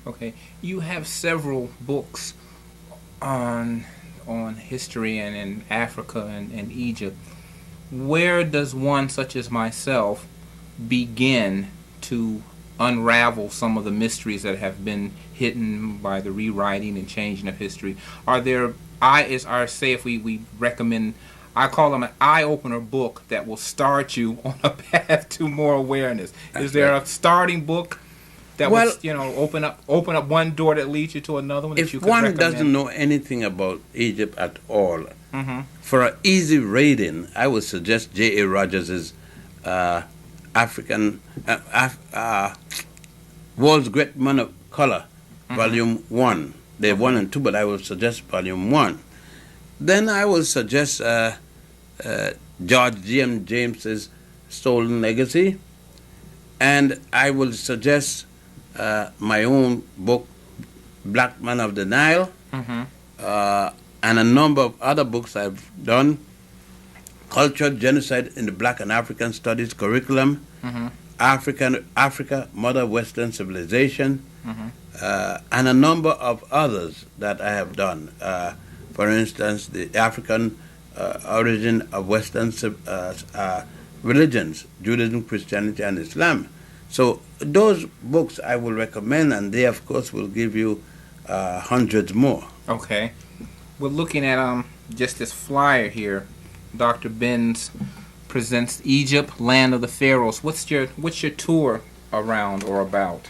Okay. You have several books on history and in Africa and Egypt. Where does one such as myself begin to unravel some of the mysteries that have been hidden by the rewriting and changing of history? Are there say if we recommend, I call them an eye-opener book that will start you on a path to more awareness. Is there a starting book that Well, would open up one door that leads you to another one that if you could one recommend? doesn't know anything about Egypt at all, Mm-hmm. for an easy reading, I would suggest J.A. Rogers's African World's Great Man of Color, Volume 1. They have 1 and 2, but I would suggest Volume 1. Then I would suggest George G.M. James's Stolen Legacy, and I would suggest my own book, Black Man of the Nile, and a number of other books I've done. Culture, Genocide in the Black and African Studies Curriculum, Africa, Mother of Western Civilization, and a number of others that I have done. For instance, the African origin of Western religions, Judaism, Christianity, and Islam. So those books I will recommend, and they, of course, will give you hundreds more. Okay. We're looking at just this flyer here. Dr. Benz presents Egypt, Land of the Pharaohs. What's your tour around or about?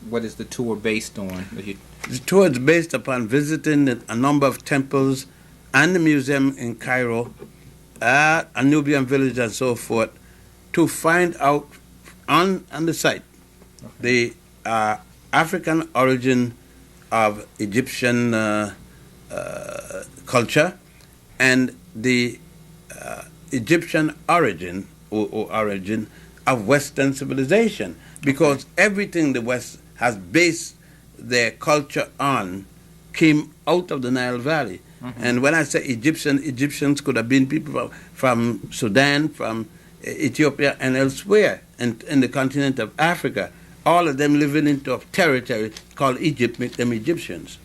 What is the tour based on? The tour is based upon visiting a number of temples and the museum in Cairo, a Nubian village and so forth, to find out on the site the African origin of Egyptian culture and the Egyptian origin or origin of Western civilization, because everything the West has based their culture on came out of the Nile Valley. And when I say Egyptians could have been people from Sudan, from Ethiopia, and elsewhere in the continent of Africa. All of them living into a territory called Egypt make them Egyptians.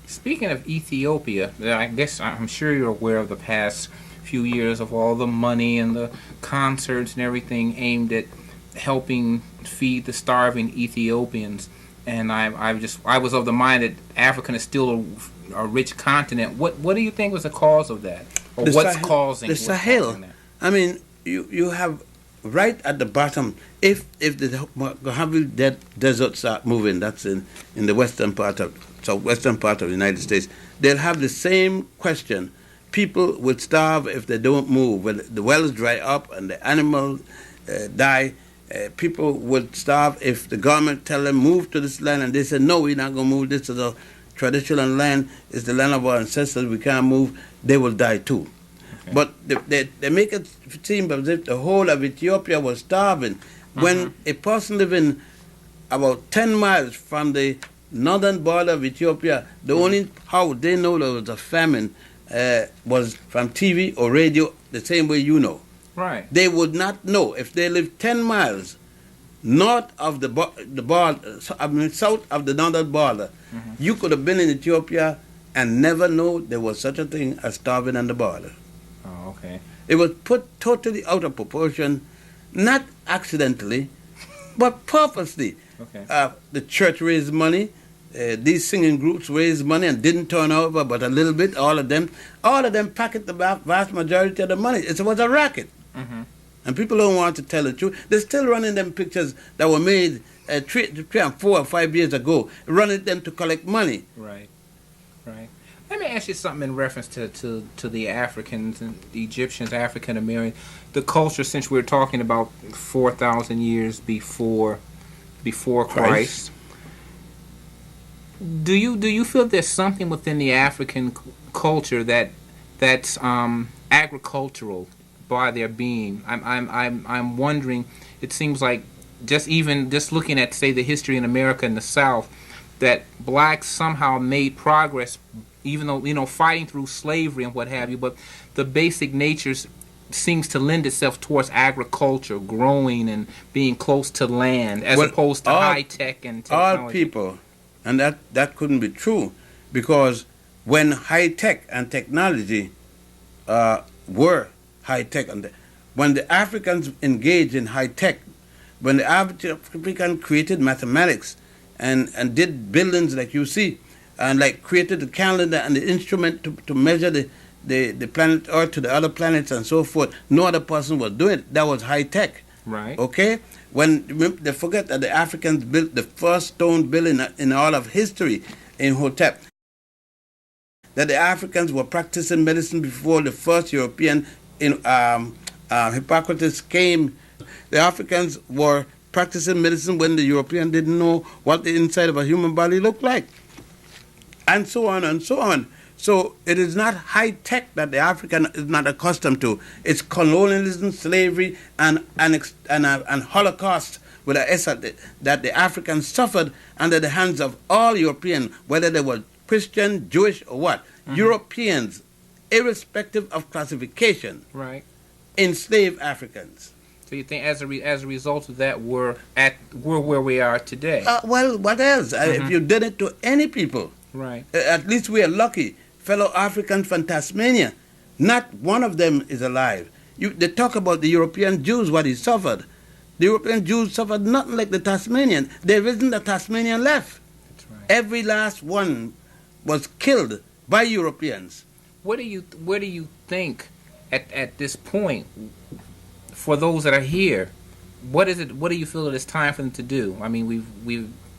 Speaking of Ethiopia, I guess I'm sure you're aware of the past few years of all the money and the concerts and everything aimed at helping feed the starving Ethiopians. And I was of the mind that Africa is still a rich continent. What do you think was the cause of that, or what's causing the Sahel? Causing that? I mean, you have right at the bottom. If the Mojave Desert start moving, that's in the western part of southwestern part of the United States, they'll have the same question. People would starve if they don't move. When the wells dry up and the animals die, people would starve if the government tell them move to this land, and they say no, we're not going to move. This is a traditional land. It's the land of our ancestors. We can't move. They will die too. Okay. But they make it seem as if the whole of Ethiopia was starving. When a person living about 10 miles from the northern border of Ethiopia, the only how they know there was a famine was from TV or radio, the same way you know. Right. They would not know if they lived 10 miles north of the border, south of the northern border. You could have been in Ethiopia and never know there was such a thing as starving on the border. Oh, okay. It was put totally out of proportion, not accidentally, but purposely. Okay. The church raised money. These singing groups raised money and didn't turn over, but a little bit. All of them pocketed the vast majority of the money. It was a racket. And people don't want to tell the truth. They're still running them pictures that were made 3 and 4 or 5 years ago, running them to collect money. Right. Let me ask you something in reference to the Africans and the Egyptians, African Americans, the culture. Since we're talking about 4,000 years before Christ, do you feel there's something within the African culture that's agricultural by their being? I'm wondering. It seems like just looking at, say, the history in America and the South, that blacks somehow made progress, even though fighting through slavery and what have you. But the basic natures seems to lend itself towards agriculture, growing and being close to land, as opposed to high tech and technology. All people, and that couldn't be true, because when high tech and technology were high tech, and when the Africans engaged in high tech, when the African created mathematics and did buildings like you see, and like created the calendar and the instrument to measure the planet Earth to the other planets and so forth, no other person was doing it. That was high tech. Right. Okay? When they forget that the Africans built the first stone building in all of history in Hotep, that the Africans were practicing medicine before the first European Hippocrates came. The Africans were practicing medicine when the European didn't know what the inside of a human body looked like, and so on and so on. So it is not high tech that the African is not accustomed to. It's colonialism, slavery, and Holocaust with a S that the Africans suffered under the hands of all European, whether they were Christian, Jewish, or what. Mm-hmm. Europeans, irrespective of classification, right, enslaved Africans. So you think as a result of that, we're where we are today? Well, what else? Mm-hmm. If you did it to any people, right? At least we are lucky. Fellow Africans from Tasmania, not one of them is alive. They talk about the European Jews, what he suffered. The European Jews suffered nothing like the Tasmanian. There isn't a Tasmanian left. That's right. Every last one was killed by Europeans. What do you think at this point, for those that are here, what is it? What do you feel that it's time for them to do? I mean,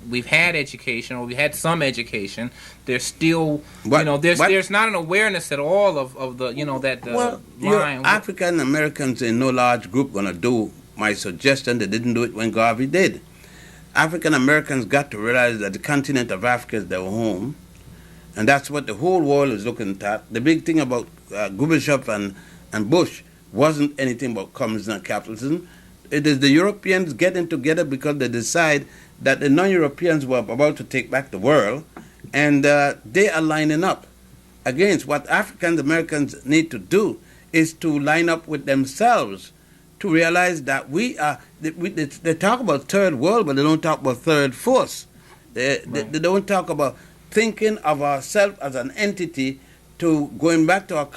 we've had education, or we had some education. There's still, there's not an awareness at all of the, line. African Americans in no large group gonna do my suggestion. They didn't do it when Garvey did. African Americans got to realize that the continent of Africa is their home, and that's what the whole world is looking at. The big thing about Gorbachev and Bush wasn't anything about communism and capitalism. It is the Europeans getting together because they decide that the non-Europeans were about to take back the world, and they are lining up against what African Americans need to do is to line up with themselves to realize that we are. They talk about third world, but they don't talk about third force. They don't talk about thinking of ourselves as an entity to going back to our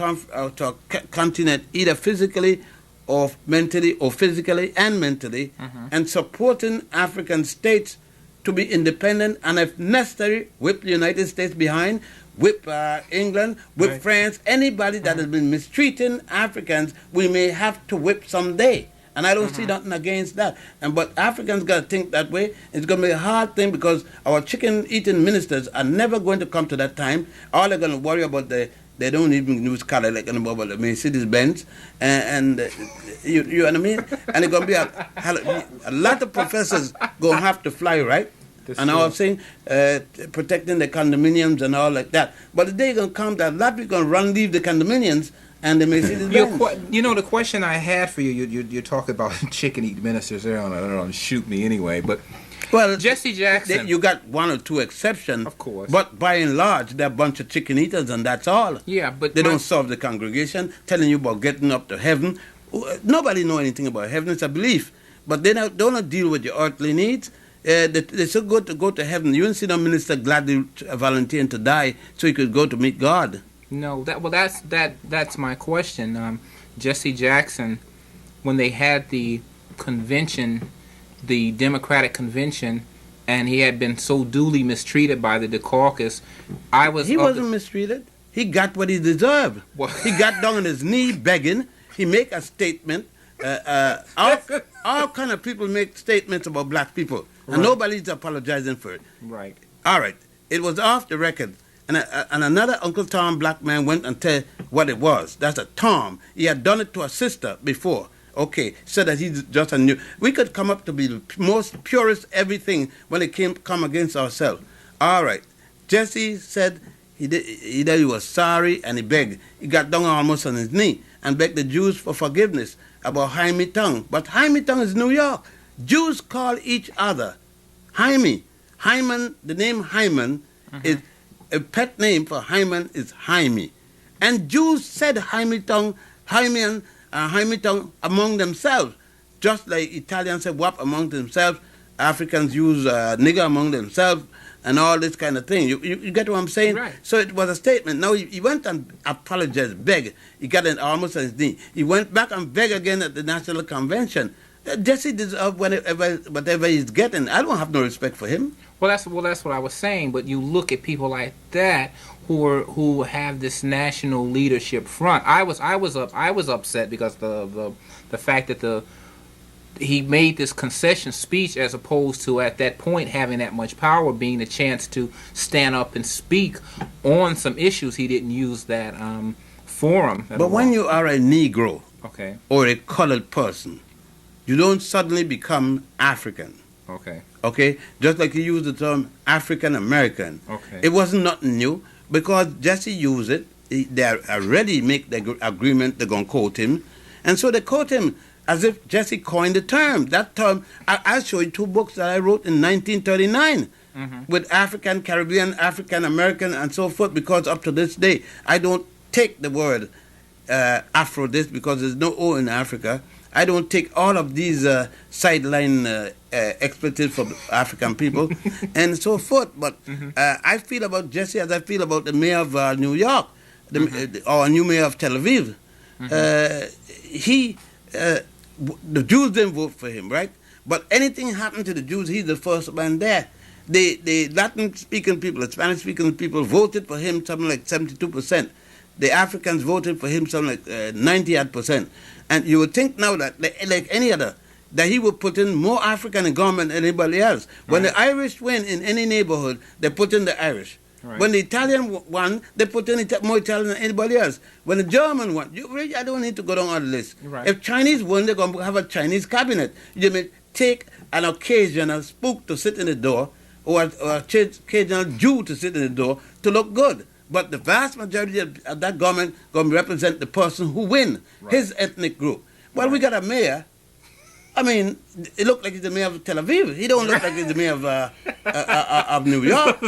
continent, either physically or mentally, or physically and mentally, and supporting African states to be independent, and if necessary, whip the United States behind, whip England, whip France, anybody that has been mistreating Africans, we may have to whip someday. And I don't see nothing against that. But Africans got to think that way. It's going to be a hard thing because our chicken-eating ministers are never going to come to that time. All they're going to worry about, they don't even use color like anymore, but the Mercedes-Benz. And you know what I mean? And it's going to be a lot of professors going to have to fly, right? And I was saying, protecting the condominiums and all like that. But the day going to come that a lot of people going to leave the condominiums and the Mercedes-Benz. The question I had for you're talking about chicken-eating ministers there. I don't know, shoot me anyway, but... Well, Jesse Jackson. You got one or two exceptions, of course, but by and large, they're a bunch of chicken eaters, and that's all. Yeah, but they don't serve the congregation, telling you about getting up to heaven. Nobody know anything about heaven; it's a belief. But they don't deal with your earthly needs. They're so good to go to heaven. You didn't see no minister gladly volunteering to die so he could go to meet God. No, that's my question. Jesse Jackson, when they had the convention, the Democratic convention, and he had been so duly mistreated by the caucus, He wasn't mistreated. He got what he deserved. He got down on his knee begging. He make a statement. All kind of people make statements about black people, and nobody's apologizing for it. Right. All right. It was off the record. And another Uncle Tom black man went and tell what it was. That's a Tom. He had done it to a sister before. Okay, so that he's just a new... We could come up to be the most purest everything when it come against ourselves. All right. Jesse said he was sorry and he begged. He got down almost on his knee and begged the Jews for forgiveness about Jaime Tongue. But Jaime Tongue is New York. Jews call each other Jaime. Hyman, the name Hyman is... A pet name for Hyman is Jaime. And Jews said Jaime Tongue, Hyman, hand-me-down among themselves. Just like Italians say "wap" among themselves, Africans use "nigger" among themselves, and all this kind of thing. You get what I'm saying? Right. So it was a statement. Now he went and apologized, begged. He got an almost on his knee. He went back and begged again at the National Convention. Jesse deserves whatever he's getting. I don't have no respect for him. Well, that's what I was saying. But you look at people like that who have this national leadership front. I was upset because the fact that he made this concession speech as opposed to at that point having that much power, being a chance to stand up and speak on some issues. He didn't use that forum. But when you are a Negro, okay, or a colored person, you don't suddenly become African. Okay. Okay? Just like he used the term African American. Okay. It wasn't nothing new because Jesse used it. They already make the agreement they're going to quote him. And so they quote him as if Jesse coined the term. That term, I'll show you 2 books that I wrote in 1939 with African, Caribbean, African American, and so forth, because up to this day, I don't take the word Afro this because there's no O in Africa. I don't take all of these sideline expletives for African people and so forth. But I feel about Jesse as I feel about the mayor of New York, or new mayor of Tel Aviv. The Jews didn't vote for him, right? But anything happened to the Jews, he's the first man there. The Latin-speaking people, the Spanish-speaking people voted for him something like 72%. The Africans voted for him something like 98%. And you would think now that, like any other, that he would put in more African in government than anybody else. When the Irish win in any neighborhood, they put in the Irish. Right. When the Italian won, they put in more Italian than anybody else. When the German won, I don't need to go down on the list. Right. If Chinese won, they're going to have a Chinese cabinet. You may take an occasional spook to sit in the door, or an occasional Jew to sit in the door to look good. But the vast majority of that government going to represent the person who win, his ethnic group. Well, we got a mayor. I mean, it looked like he's the mayor of Tel Aviv. He don't look like he's the mayor of New York.